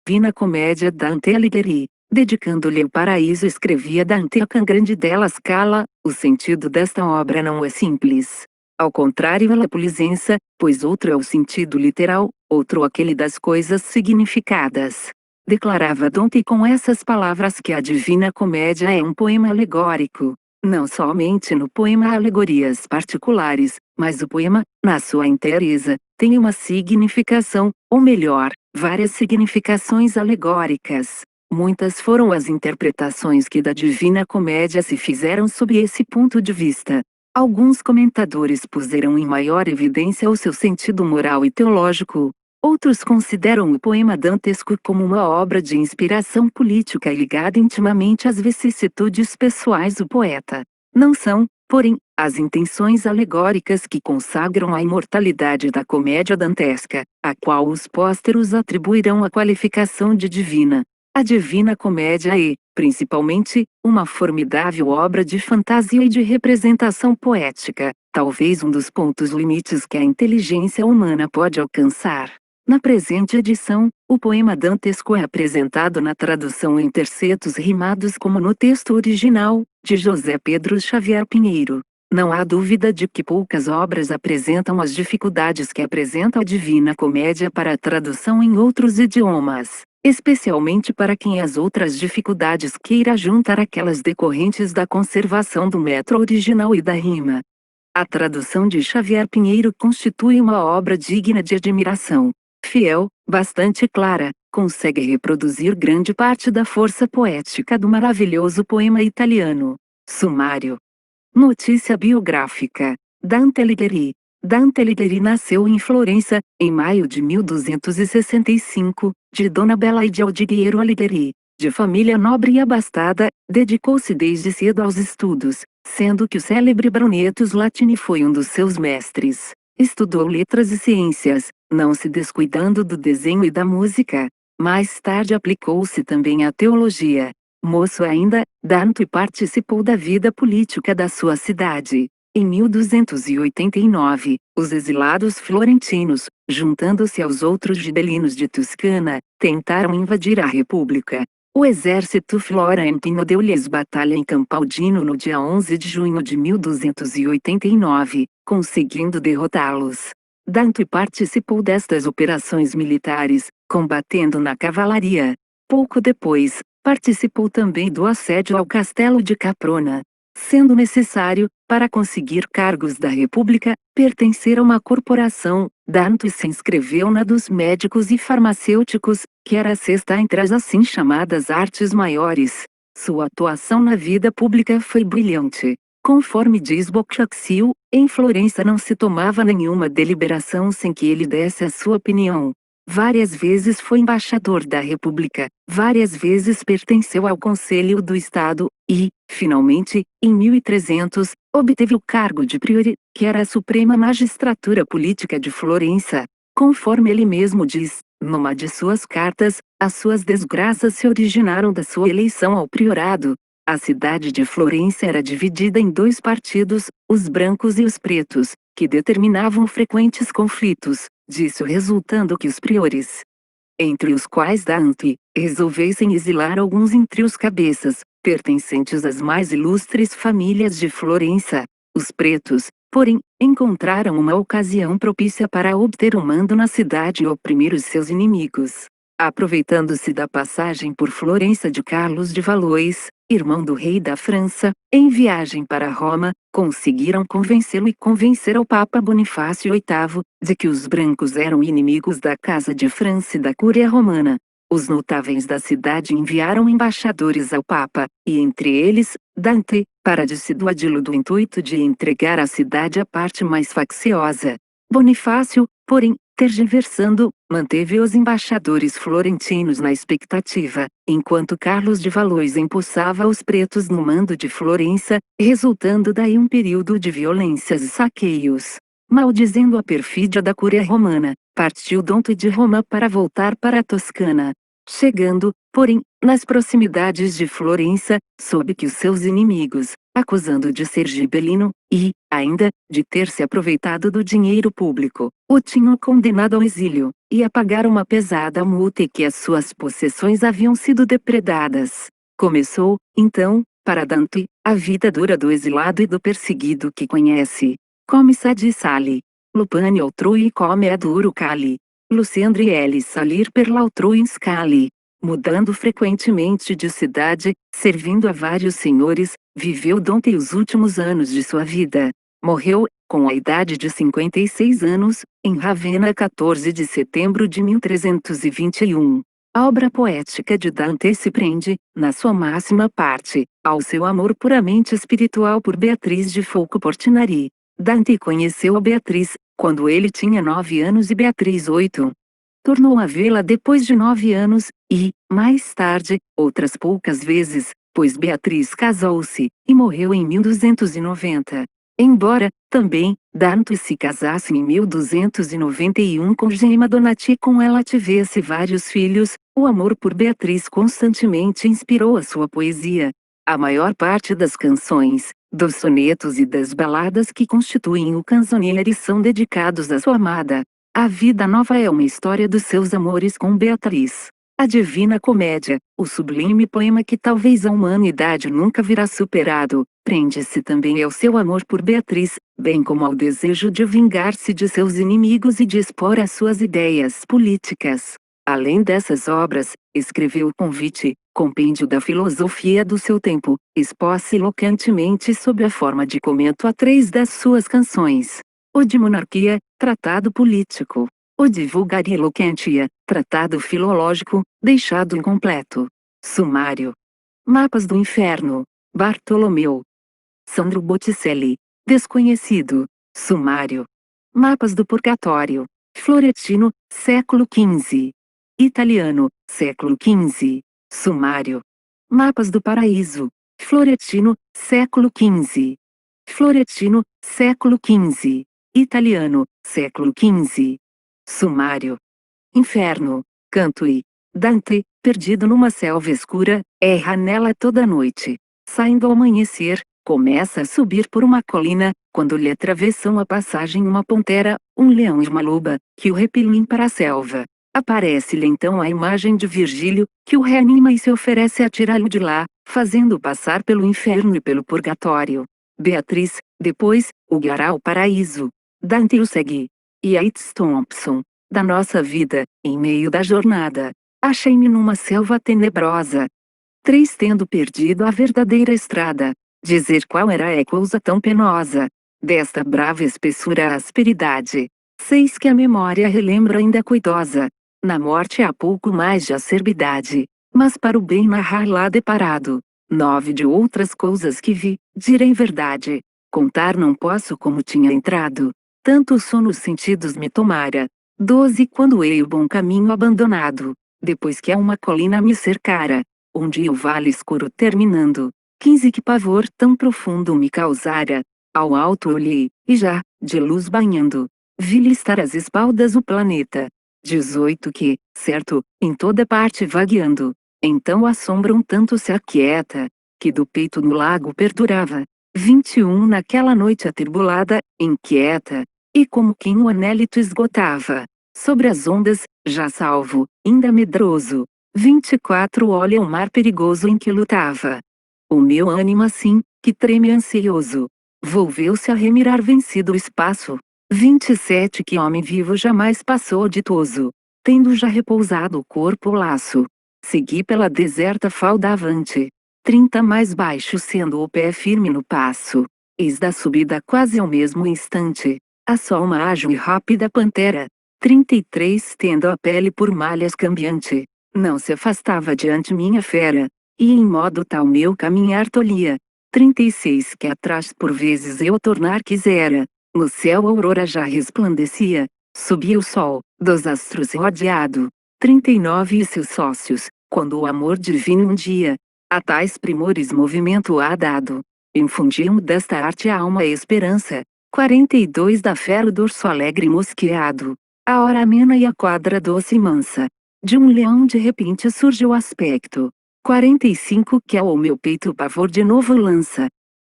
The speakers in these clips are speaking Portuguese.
Divina Comédia Dante Alighieri, dedicando-lhe o paraíso, escrevia Dante a grande della Scala. O sentido desta obra não é simples. Ao contrário alla Polisensa, pois outro é o sentido literal, outro aquele das coisas significadas. Declarava Dante com essas palavras que a Divina Comédia é um poema alegórico. Não somente no poema há alegorias particulares, mas o poema, na sua inteireza, tem uma significação, ou melhor, várias significações alegóricas. Muitas foram as interpretações que da Divina Comédia se fizeram sob esse ponto de vista. Alguns comentadores puseram em maior evidência o seu sentido moral e teológico. Outros consideram o poema dantesco como uma obra de inspiração política e ligada intimamente às vicissitudes pessoais do poeta. Não são, porém, as intenções alegóricas que consagram a imortalidade da comédia dantesca, a qual os pósteros atribuirão a qualificação de divina. A Divina Comédia é, principalmente, uma formidável obra de fantasia e de representação poética, talvez um dos pontos limites que a inteligência humana pode alcançar. Na presente edição, o poema dantesco é apresentado na tradução em tercetos rimados como no texto original, de José Pedro Xavier Pinheiro. Não há dúvida de que poucas obras apresentam as dificuldades que apresenta a Divina Comédia para a tradução em outros idiomas, especialmente para quem as outras dificuldades queira juntar aquelas decorrentes da conservação do metro original e da rima. A tradução de Xavier Pinheiro constitui uma obra digna de admiração. Fiel, bastante clara, consegue reproduzir grande parte da força poética do maravilhoso poema italiano. Sumário. Notícia biográfica. Dante Alighieri. Dante Alighieri nasceu em Florença, em maio de 1265, de Dona Belaide Aldiguiero Alighieri. De família nobre e abastada, dedicou-se desde cedo aos estudos, sendo que o célebre Brunettus Latini foi um dos seus mestres. Estudou letras e ciências, não se descuidando do desenho e da música. Mais tarde aplicou-se também à teologia. Moço ainda, Dante participou da vida política da sua cidade. Em 1289, os exilados florentinos, juntando-se aos outros gibelinos de Toscana, tentaram invadir a República. O exército florentino deu-lhes batalha em Campaldino no dia 11 de junho de 1289, conseguindo derrotá-los. Dante participou destas operações militares, combatendo na cavalaria. Pouco depois, participou também do assédio ao castelo de Caprona. Sendo necessário, para conseguir cargos da República, pertencer a uma corporação, Dante se inscreveu na dos médicos e farmacêuticos, que era a sexta entre as assim chamadas artes maiores. Sua atuação na vida pública foi brilhante. Conforme diz Boccaccio, em Florença não se tomava nenhuma deliberação sem que ele desse a sua opinião. Várias vezes foi embaixador da República, várias vezes pertenceu ao Conselho do Estado, e, finalmente, em 1300, obteve o cargo de priore, que era a suprema magistratura política de Florença. Conforme ele mesmo diz, numa de suas cartas, as suas desgraças se originaram da sua eleição ao priorado. A cidade de Florença era dividida em dois partidos, os brancos e os pretos, que determinavam frequentes conflitos, disso resultando que os priores, entre os quais Dante, resolvessem exilar alguns entre os cabeças, pertencentes às mais ilustres famílias de Florença. Os pretos, porém, encontraram uma ocasião propícia para obter o mando na cidade e oprimir os seus inimigos. Aproveitando-se da passagem por Florença de Carlos de Valois, irmão do rei da França, em viagem para Roma, conseguiram convencê-lo e convencer ao Papa Bonifácio VIII, de que os brancos eram inimigos da Casa de França e da Cúria Romana. Os notáveis da cidade enviaram embaixadores ao Papa, e entre eles, Dante, para dissuadi-lo do intuito de entregar a cidade à parte mais facciosa. Bonifácio, porém, tergiversando, manteve os embaixadores florentinos na expectativa, enquanto Carlos de Valois empossava os pretos no mando de Florença, resultando daí um período de violências e saqueios. Maldizendo a perfídia da Cúria Romana, partiu Dante de Roma para voltar para a Toscana. Chegando, porém, nas proximidades de Florença, soube que os seus inimigos, acusando de ser gibelino, e, ainda, de ter se aproveitado do dinheiro público. O tinham condenado ao exílio, e a pagar uma pesada multa e que as suas possessões haviam sido depredadas. Começou, então, para Dante, a vida dura do exilado e do perseguido que conhece. Come sadi sali. Lupane altrui come ad cali. Lucendre L. salir per l'altrui in scali. Mudando frequentemente de cidade, servindo a vários senhores, viveu Dante os últimos anos de sua vida. Morreu, com a idade de 56 anos, em Ravenna 14 de setembro de 1321. A obra poética de Dante se prende, na sua máxima parte, ao seu amor puramente espiritual por Beatriz de Folco Portinari. Dante conheceu a Beatriz, quando ele tinha 9 anos e Beatriz 8. Tornou a vê-la depois de 9 anos, e, mais tarde, outras poucas vezes, pois Beatriz casou-se, e morreu em 1290. Embora, também, Dante se casasse em 1291 com Gemma Donati e com ela tivesse vários filhos, o amor por Beatriz constantemente inspirou a sua poesia. A maior parte das canções, dos sonetos e das baladas que constituem o canzoniere são dedicados à sua amada. A Vida Nova é uma história dos seus amores com Beatriz. A Divina Comédia, o sublime poema que talvez a humanidade nunca virá superado, prende-se também ao seu amor por Beatriz, bem como ao desejo de vingar-se de seus inimigos e de expor as suas ideias políticas. Além dessas obras, escreveu o Convite, compêndio da filosofia do seu tempo, expôs eloquentemente sob a forma de comento a 3 das suas canções. O de Monarquia, tratado político. O de Vulgaria Eloquentia, tratado filológico, deixado incompleto. Sumário. Mapas do Inferno. Bartolomeu. Sandro Botticelli. Desconhecido. Sumário. Mapas do Purgatório. Florentino, século XV. Italiano, século XV. Sumário. Mapas do Paraíso. Florentino, século XV. Florentino, século XV. Italiano, século XV. Sumário. Inferno. Canto-i. Dante, perdido numa selva escura, erra nela toda noite. Saindo ao amanhecer, começa a subir por uma colina, quando lhe atravessam a passagem uma pantera, um leão e uma loba, que o repelem para a selva. Aparece-lhe então a imagem de Virgílio, que o reanima e se oferece a tirá-lo de lá, fazendo passar pelo inferno e pelo purgatório. Beatriz, depois, o guiará ao paraíso. Dante o segue. Yeats Thompson. Da nossa vida, em meio da jornada, achei-me numa selva tenebrosa. 3 Tendo perdido a verdadeira estrada. Dizer qual era é coisa tão penosa. Desta brava espessura a asperidade. 6 Que a memória relembra ainda cuidosa. Na morte há pouco mais de acerbidade, mas para o bem narrar lá deparado. 9 De outras coisas que vi, direi verdade. Contar não posso como tinha entrado. Tanto o sono os sentidos me tomara. 12 Quando hei o bom caminho abandonado, depois que a uma colina me cercara, onde o vale escuro terminando. 15 Que pavor tão profundo me causara. Ao alto olhei, e já, de luz banhando, vi-lhe estar às espaldas o planeta. 18 Que, certo, em toda parte vagueando, então a sombra um tanto se aquieta, que do peito no lago perdurava. 21 Naquela noite atribulada, inquieta, e como quem o anélito esgotava, sobre as ondas, já salvo, ainda medroso. 24 Olha o mar perigoso em que lutava. O meu ânimo assim, que treme ansioso, volveu-se a remirar vencido o espaço. 27 Que homem vivo jamais passou ditoso, tendo já repousado o corpo o laço. Segui pela deserta falda avante. 30 Mais baixo sendo o pé firme no passo. Eis da subida quase ao mesmo instante. A só uma ágil e rápida pantera. 33 Tendo a pele por malhas cambiante. Não se afastava diante minha fera. E em modo tal meu caminhar tolhia. 36 Que atrás por vezes eu tornar quisera. No céu a aurora já resplandecia. Subia o sol, dos astros rodeado. 39 E seus sócios, quando o amor divino um dia a tais primores movimento há dado, infundiam desta arte a alma e esperança. 42 Da fera o dorso alegre mosqueado, a hora amena e a quadra doce e mansa. De um leão de repente surge o aspecto. 45 Que ao meu peito o pavor de novo lança.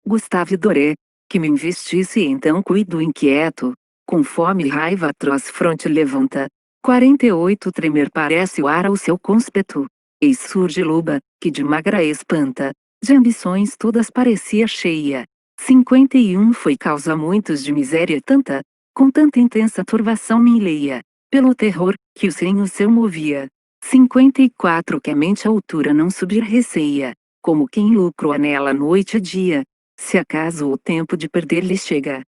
Gustave Doré, que me investisse e então cuido inquieto, com fome e raiva atroz fronte levanta. 48 Tremer parece o ar ao seu cônspeto. Eis surge loba, que de magra espanta, de ambições todas parecia cheia. 51 Foi causa muitos de miséria tanta, com tanta intensa turbação me enleia, pelo terror, que o senho seu movia. 54 Que a mente à altura não subir receia, como quem lucro anela noite e dia, se acaso o tempo de perder lhe chega.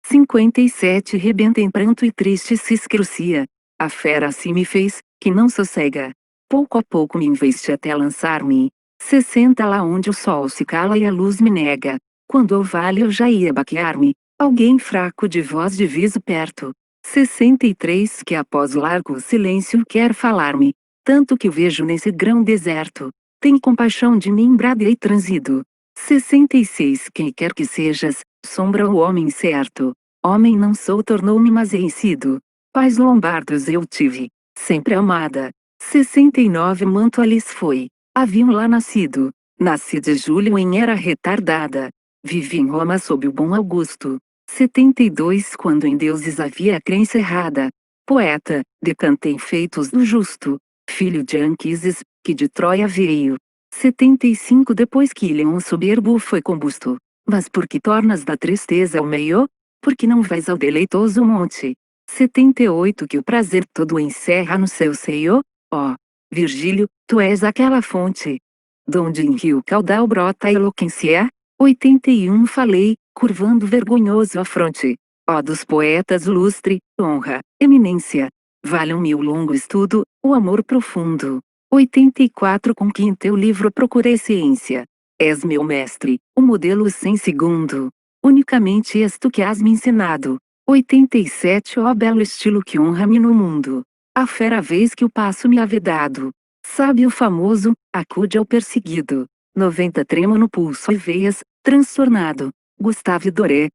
57 Rebenta em pranto e triste se escrucia, a fera assim me fez, que não sossega. Pouco a pouco me investe até lançar-me. 60 Lá onde o sol se cala e a luz me nega, quando ao vale eu já ia baquear-me, alguém fraco de voz diviso perto. 63 Que após largo silêncio quer falar-me, tanto que o vejo nesse grão deserto. Tem compaixão de mim bradei transido. 66 Quem quer que sejas, sombra o homem certo. Homem não sou tornou-me mas hei sido. Pais lombardos eu tive, sempre amada. 69 Manto Alice foi, haviam lá nascido. Nasci de julho em era retardada. Vivi em Roma sob o bom Augusto. 72 Quando em deuses havia a crença errada. Poeta, decantei feitos do justo. Filho de Anquises, que de Troia veio. 75 Depois que Leão soberbo foi combusto. Mas por que tornas da tristeza o meio? Porque não vais ao deleitoso monte. 78 Que o prazer todo encerra no seu seio? Ó, Virgílio, tu és aquela fonte, donde em rio caudal brota a eloquência. 81 Falei, curvando vergonhoso a fronte. Ó dos poetas lustre, honra, eminência. Valham-me o longo estudo, o amor profundo. 84 Com que em teu livro procurei ciência. És meu mestre, o modelo sem segundo. Unicamente és tu que has me ensinado. 87 Ó belo estilo que honra-me no mundo. A fera vez que o passo me havia dado. Sábio famoso, acude ao perseguido. 90 Trema no pulso e veias, transtornado. Gustave Doré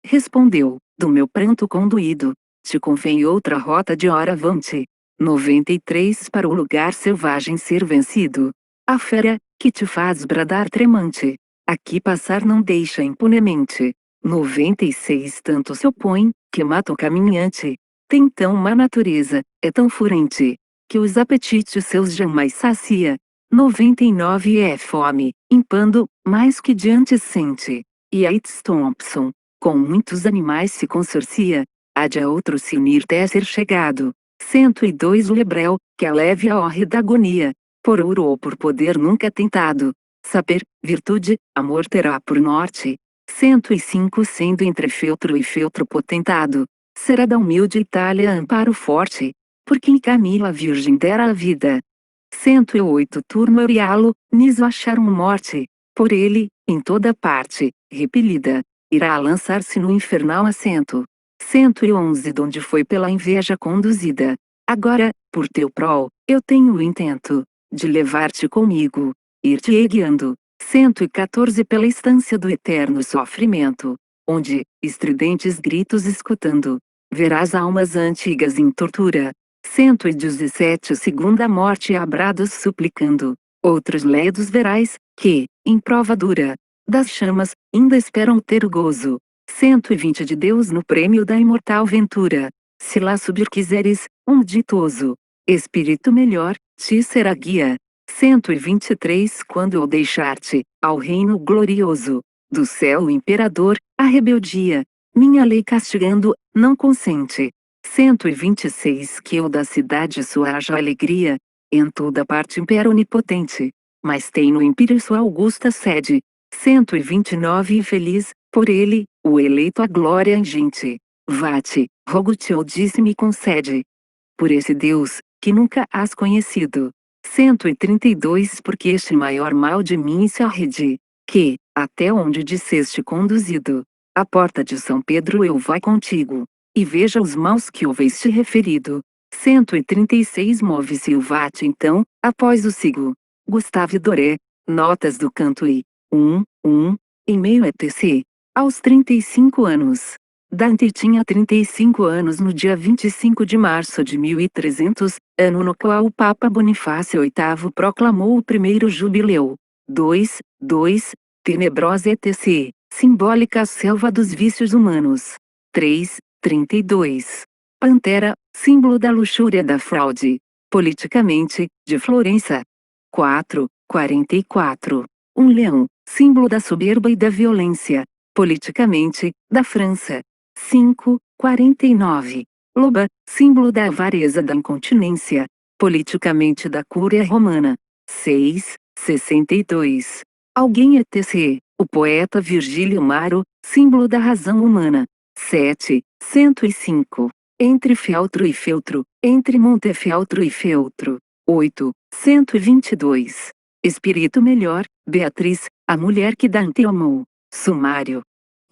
respondeu, do meu pranto conduído. Te convém outra rota de hora avante. 93 Para o lugar selvagem ser vencido. A fera, que te faz bradar tremante. Aqui passar não deixa impunemente. 96 Tanto se opõe, que mata o caminhante. Tem tão má natureza, é tão furente, que os apetites seus jamais sacia. 99 É fome, impando, mais que diante sente. E Yates Thompson, com muitos animais se consorcia, há de a outro se unir até ser chegado. 102 Lebrel, que aleve a hórrida agonia, por ouro ou por poder nunca tentado. Saber, virtude, amor terá por norte. 105 Sendo entre feltro e feltro potentado, será da humilde Itália amparo forte, por quem Camila virgem dera a vida. 108 Turno Eurialo, niso acharam morte, por ele, em toda parte, repelida, irá lançar-se no infernal assento. 111 Donde foi pela inveja conduzida. Agora, por teu prol, eu tenho o intento de levar-te comigo, ir-te guiando. 114 Pela estância do eterno sofrimento, onde, estridentes gritos escutando, verás almas antigas em tortura. 117 Segunda morte a brados suplicando, outros ledos verás, que, em prova dura, das chamas, ainda esperam ter o gozo. 120 De Deus no prêmio da imortal ventura, se lá subir quiseres, ditoso espírito melhor, te será guia. 123 Quando eu deixar-te, ao reino glorioso, do céu o imperador, a rebeldia, minha lei castigando, não consente. 126 Que eu da cidade sua haja alegria, em toda parte impera onipotente, mas tem no império sua augusta sede. 129 Infeliz, por ele, o eleito a glória ingente. Vá-te, rogo-te ou disse-me concede. Por esse Deus, que nunca has conhecido. 132 Porque este maior mal de mim se arrede, que, até onde disseste conduzido, a porta de São Pedro eu vai contigo, e veja os maus que houveste referido. 136 Move-se o vate então, após o sigo. Gustave Doré, notas do canto e, em meio etc. Aos 35 anos. Dante tinha 35 anos no dia 25 de março de 1300, ano no qual o Papa Bonifácio VIII proclamou o primeiro jubileu. 2. Tenebrosa etc. simbólica selva dos vícios humanos. 3, 32. Pantera, símbolo da luxúria da fraude. Politicamente, de Florença. 4, 44. Um leão, símbolo da soberba e da violência. Politicamente, da França. 5, 49. Loba, símbolo da avareza da incontinência. Politicamente da Cúria Romana. 6, 62. Alguém etc. O poeta Virgílio Maro, símbolo da razão humana. 7, 105. Entre feltro e feltro, entre Montefeltro e feltro. 8, 122. Espírito melhor, Beatriz, a mulher que Dante amou. Sumário.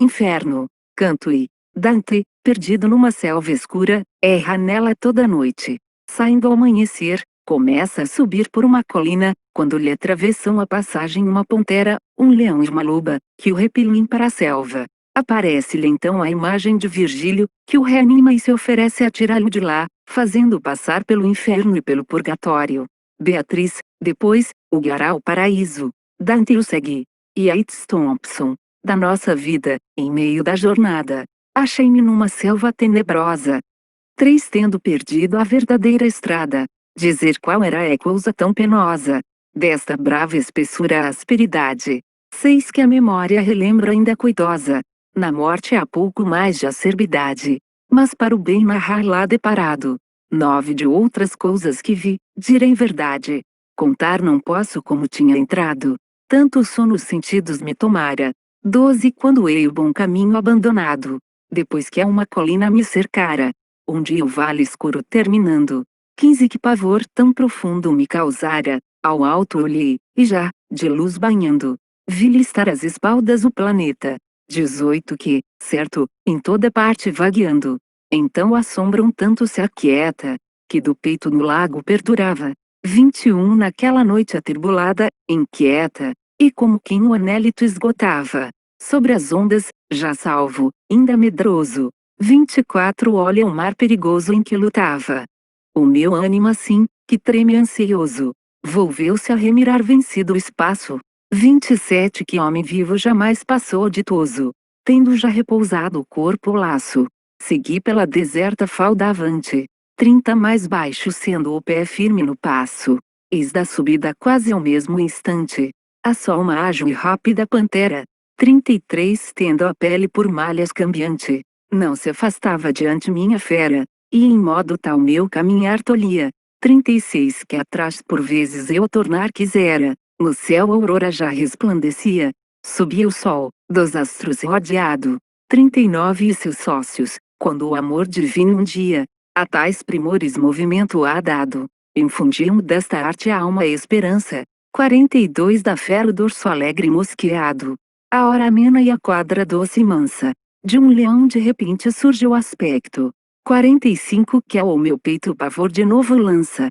Inferno. Canto-i. Dante, perdido numa selva escura, erra nela toda noite. Saindo ao amanhecer, começa a subir por uma colina, quando lhe atravessam a passagem uma pantera, um leão e uma loba, que o repelem para a selva. Aparece-lhe então a imagem de Virgílio, que o reanima e se oferece a tirá-lo de lá, fazendo-o passar pelo inferno e pelo purgatório. Beatriz, depois, o guiará ao paraíso. Dante o segue. Yeats Thompson. Da nossa vida, em meio da jornada, achei-me numa selva tenebrosa. 3. Tendo perdido a verdadeira estrada. Dizer qual era é coisa tão penosa. Desta brava espessura a asperidade. 6. Que a memória relembra ainda cuidosa. Na morte há pouco mais de acerbidade. Mas para o bem narrar lá deparado. 9. De outras coisas que vi, direi verdade. Contar não posso como tinha entrado. Tanto o sono os sentidos me tomara. 12. Quando hei o bom caminho abandonado. Depois que a uma colina me cercara. Onde o vale escuro terminando. 15. Que pavor tão profundo me causara. Ao alto olhei, e já, de luz banhando, vi-lhe estar às espaldas o planeta. 18. Que, certo, em toda parte vagueando. Então a sombra um tanto se aquieta, que do peito no lago perdurava. 21. Naquela noite atribulada, inquieta, e como quem o anélito esgotava. Sobre as ondas, já salvo, ainda medroso. 24. Olha o mar perigoso em que lutava. O meu ânimo assim, que treme ansioso, volveu-se a remirar vencido o espaço. 27. Que homem vivo jamais passou ditoso, tendo já repousado o corpo o laço. Segui pela deserta falda avante. 30. Mais baixo sendo o pé firme no passo. Eis da subida quase ao mesmo instante. A só uma ágil e rápida pantera. 33. Tendo a pele por malhas cambiante. Não se afastava diante minha fera, e em modo tal meu caminhar tolhia. 36. Que atrás por vezes eu tornar quisera, no céu a aurora já resplandecia, subia o sol, dos astros rodeado. 39. E seus sócios, quando o amor divino um dia, a tais primores movimento há dado, infundiam desta arte a alma e esperança. 42. Da fera o dorso alegre e mosqueado, a hora amena e a quadra doce e mansa. De um leão de repente surge o aspecto. 45. Que ao meu peito o pavor de novo lança.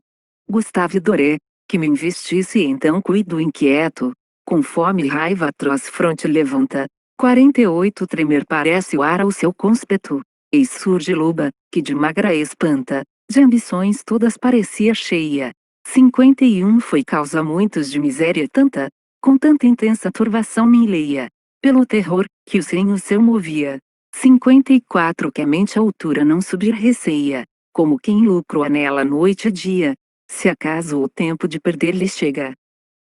Gustave Doré, que me investisse e então cuido inquieto. Com fome e raiva atroz fronte levanta. 48. Tremer parece o ar ao seu cônspeto. Eis surge loba, que de magra espanta, de ambições todas parecia cheia. 51. Foi causa muitos de miséria tanta, com tanta intensa turbação me enleia, pelo terror, que o senho seu movia. 54. Que a mente à altura não subir receia, como quem lucro anela noite e dia, se acaso o tempo de perder lhe chega.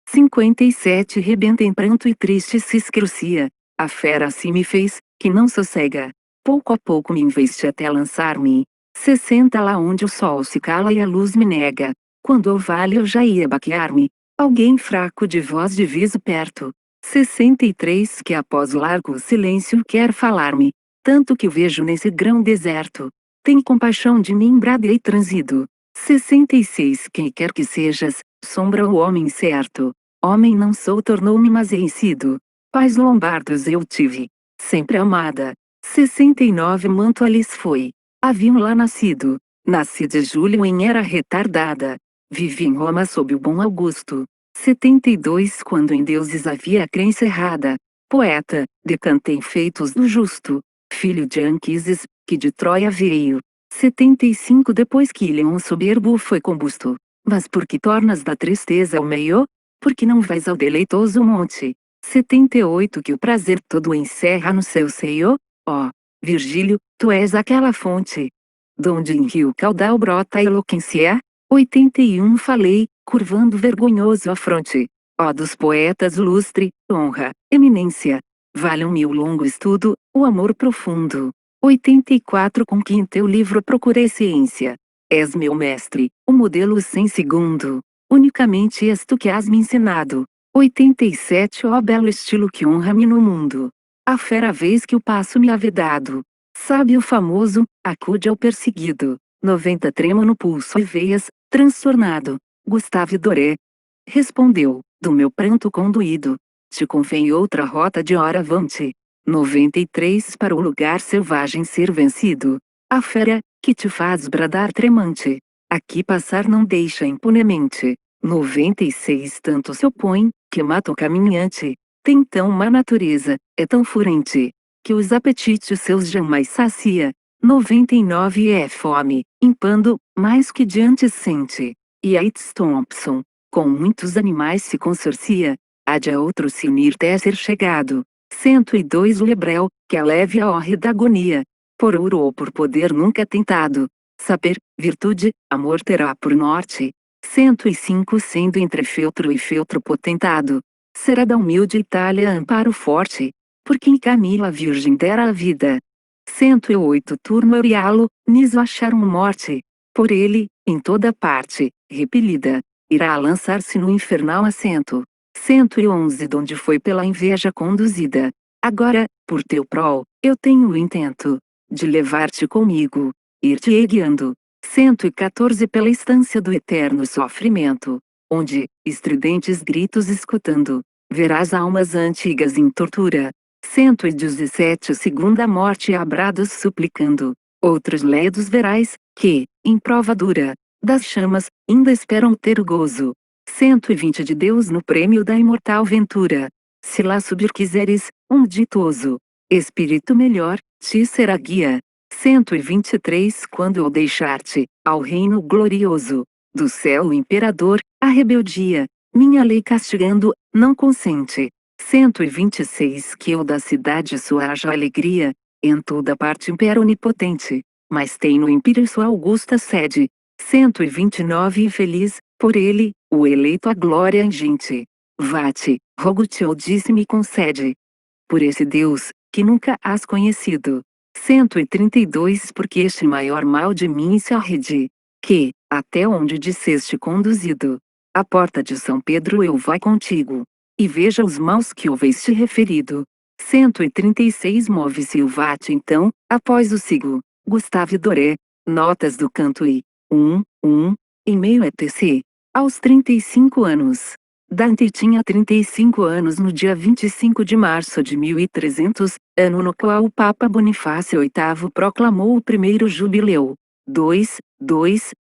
57. Rebenta em pranto e triste se escrucia, a fera assim me fez, que não sossega. Pouco a pouco me investe até lançar-me. 60. Lá onde o sol se cala e a luz me nega, quando ao vale eu já ia baquear-me, alguém fraco de voz diviso perto. 63. Que após largo silêncio quer falar-me, tanto que o vejo nesse grão deserto. Tem compaixão de mim bradei transido. 66. Quem quer que sejas, sombra o homem certo. Homem não sou tornou-me mas hei sido. Pais lombardos eu tive, sempre amada. 69. Manto Alice foi. Haviam lá nascido. Nasci de julho em era retardada. Vivi em Roma sob o bom Augusto. 72. Quando em deuses havia a crença errada. Poeta, decantei feitos do justo. Filho de Anquises, que de Troia veio. 75. Depois que Leão soberbo foi combusto. Mas por que tornas da tristeza o meio? Porque não vais ao deleitoso monte. 78 Que o prazer todo encerra no seu seio, ó, Virgílio, tu és aquela fonte, donde em rio caudal brota a eloquência. 81 Falei, curvando vergonhoso a fronte, ó dos poetas lustre, honra, eminência, valham-me o longo estudo, o amor profundo. 84 Com que em teu livro procurei ciência, és meu mestre, o modelo sem segundo, unicamente és tu que has me ensinado. 87 Ó belo estilo que honra-me no mundo, a fera vez que o passo me havia dado, sábio famoso, acude ao perseguido. 90 Tremo no pulso e veias, transtornado, Gustave Doré respondeu, do meu pranto conduído, te convém outra rota de hora avante. 93 Para o lugar selvagem ser vencido, a fera, que te faz bradar tremante, aqui passar não deixa impunemente. 96 Tanto se opõe, que mata o caminhante, tem tão má natureza, é tão furente, que os apetites seus jamais sacia. 99 É fome, impando, mais que diante sente. E Yates Thompson, com muitos animais se consorcia, há de a outro se unir até ser chegado. 102 Lebrel, que aleve a hórrida agonia, por ouro ou por poder nunca tentado, saber, virtude, amor terá por norte. 105 Sendo entre feltro e feltro potentado, será da humilde Itália amparo forte, por quem Camila a Virgem dera a vida. 108 Turno Orialo, niso acharam morte, por ele, em toda parte, repelida, irá lançar-se no infernal assento. 111 Donde foi pela inveja conduzida, agora, por teu prol, eu tenho o intento de levar-te comigo, ir-te guiando. 114 Pela estância do eterno sofrimento, onde, estridentes gritos escutando, verás almas antigas em tortura. 117 Segunda morte a brados suplicando, outros ledos verás, que, em prova dura, das chamas, ainda esperam ter o gozo. 120 De Deus no prêmio da imortal ventura, se lá subir quiseres, ditoso espírito melhor, te será guia. 123 Quando eu deixar-te, ao reino glorioso, do céu o imperador, a rebeldia, minha lei castigando, não consente. 126 Que eu da cidade sua haja alegria, em toda parte impera onipotente, mas tem no império sua augusta sede. 129 Infeliz, por ele, o eleito a glória ingente. Vá-te, rogo-te ou disse-me concede. Por esse Deus, que nunca has conhecido. 132 Porque este maior mal de mim se arrede, que, até onde disseste conduzido, a porta de São Pedro eu vai contigo, e veja os maus que houveste referido. 136 Move-se o vate então, após o sigo, Gustave Doré, notas do canto e, em meio etc. Aos 35 anos. Dante tinha 35 anos no dia 25 de março de 1300, ano no qual o Papa Bonifácio VIII proclamou o primeiro jubileu. 2.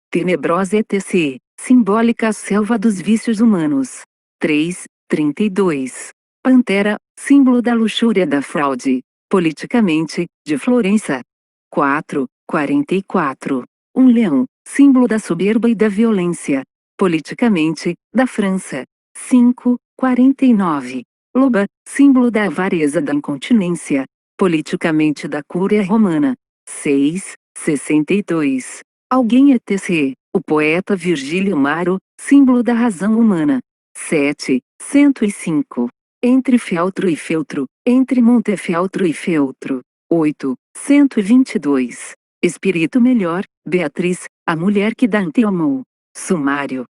Tenebrosa etc. Simbólica selva dos vícios humanos. 3. 32. Pantera, símbolo da luxúria da fraude, politicamente, de Florença. 4. 44. Um leão, símbolo da soberba e da violência, politicamente, da França. 5. 49. Loba, símbolo da avareza da incontinência, politicamente da Cúria Romana. 6. 62. Alguém etc. O poeta Virgílio Maro, símbolo da razão humana. 7. 105. Entre feltro e feltro, entre Montefeltro e feltro. 8. 122. Espírito melhor, Beatriz, a mulher que Dante amou. Sumário.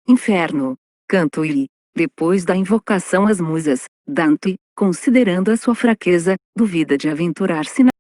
Inferno. Canto e, depois da invocação às musas, Dante, considerando a sua fraqueza, duvida de aventurar-se na